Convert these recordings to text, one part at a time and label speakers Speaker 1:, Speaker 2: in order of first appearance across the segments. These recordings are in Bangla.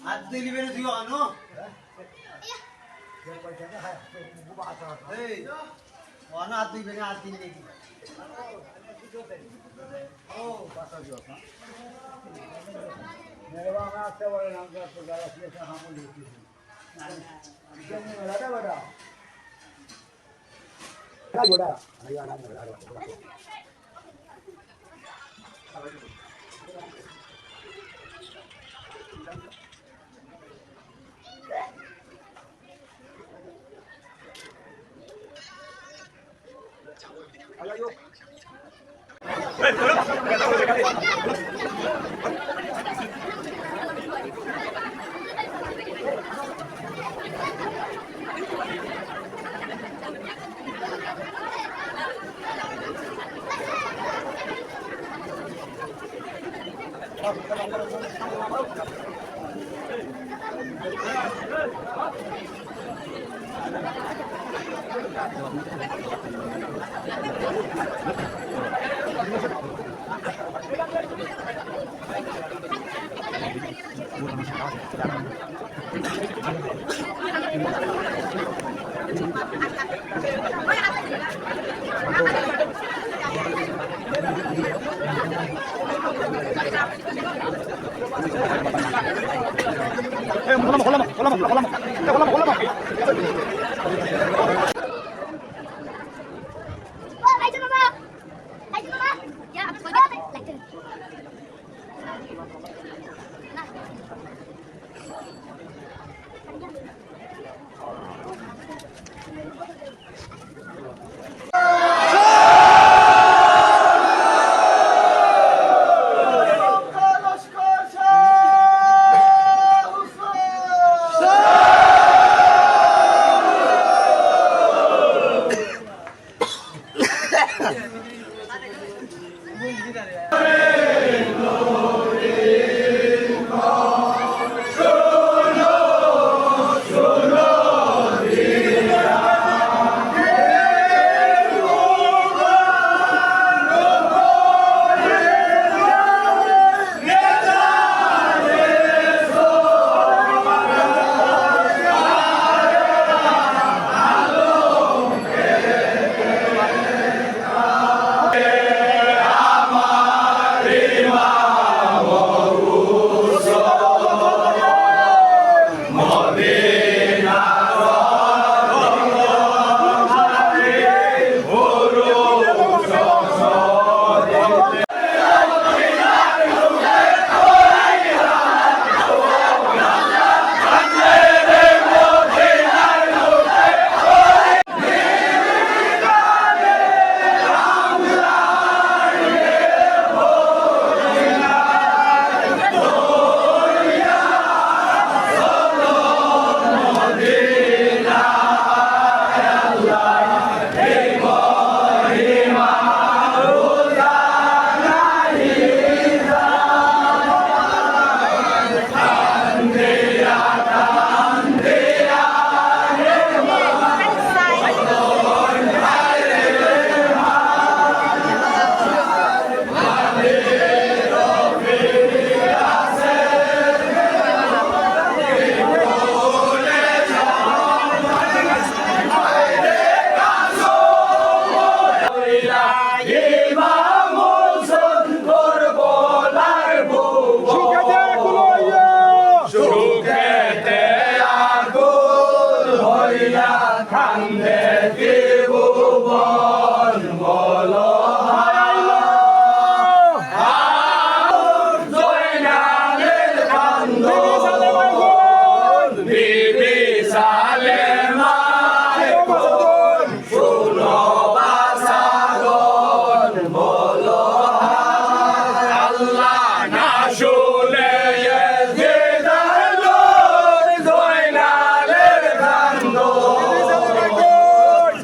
Speaker 1: आज दिली बेर दियो अनु ए अनु आज दिली बेर आज दिन देखि ओ पासा दियो ना मेरे बाबा आपसे बड़े नाम का गुजारा किया था हम लेते थे कितने वाला था बड़ा क्या बड़ा अरे यार Ayo.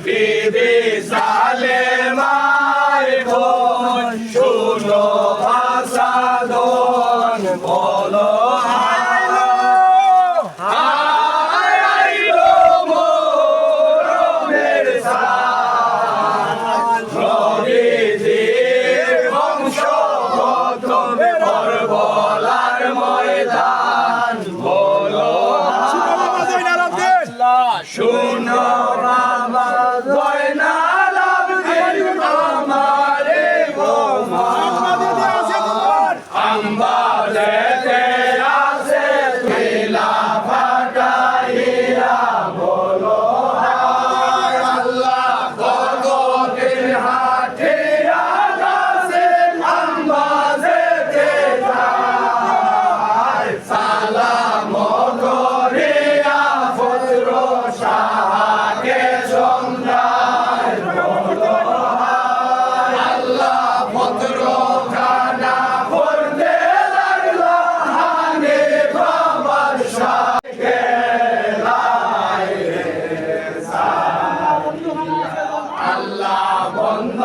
Speaker 2: Be শোনো বাবা জয়নাল আবদিন আমারে গো আম্বারেতে আছে পিলা ফাটাইয়া বলো হায় আল্লাহ কতদিন হাটিয়া আছে আম্বারেতে যায় সালাম করিয়া পুত্র শাহকে সন্ধ্যায় বলো হায় আল্লাহ পুত্র খানা করতে লাগলো হানে বাবার শাহকে আল্লাহ বন্ধ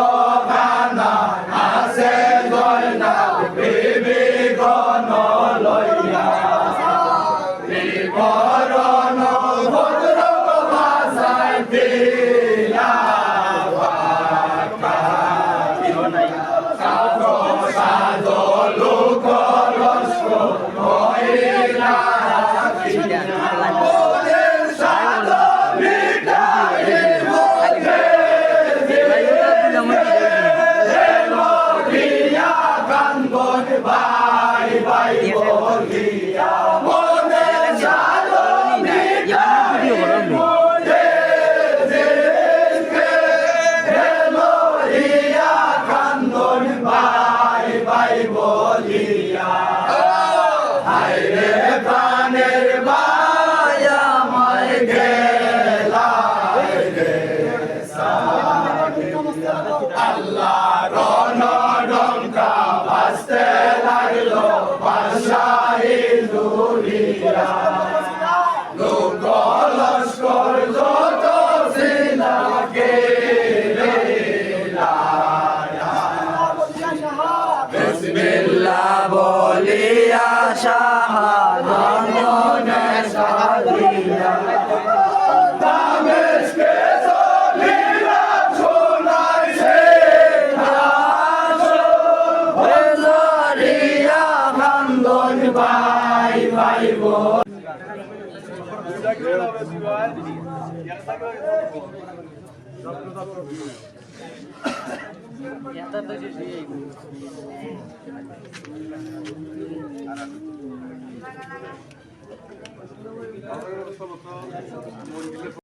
Speaker 2: খানা আছে জয়নাল বিবি গণ লইয়া বিবরণ ভদ্র ভাষায় দিয়া সাধো লোক রস্ক হইলা ওদের সাধো মিটাইলে বলিয়া কান্দন ভাই ভাই বলিয়া ওদের সাধো বলিয়া কান্দন ভাই ভাই বলিয়া হায় রে প্রাণের ভাই আমায় গেলা রে আল্লাহ রণডঙ্কা বাজতে লাগলো বাদশাহী দুনিয়া লোক লস্কর যত ছিল বিসমিল্লাহ বলিয়া শাহাদাত সাদিয়া দামেস্কে চলিলা শোনাইছে বেজারিয়া কান্দন ভাই ভাই বল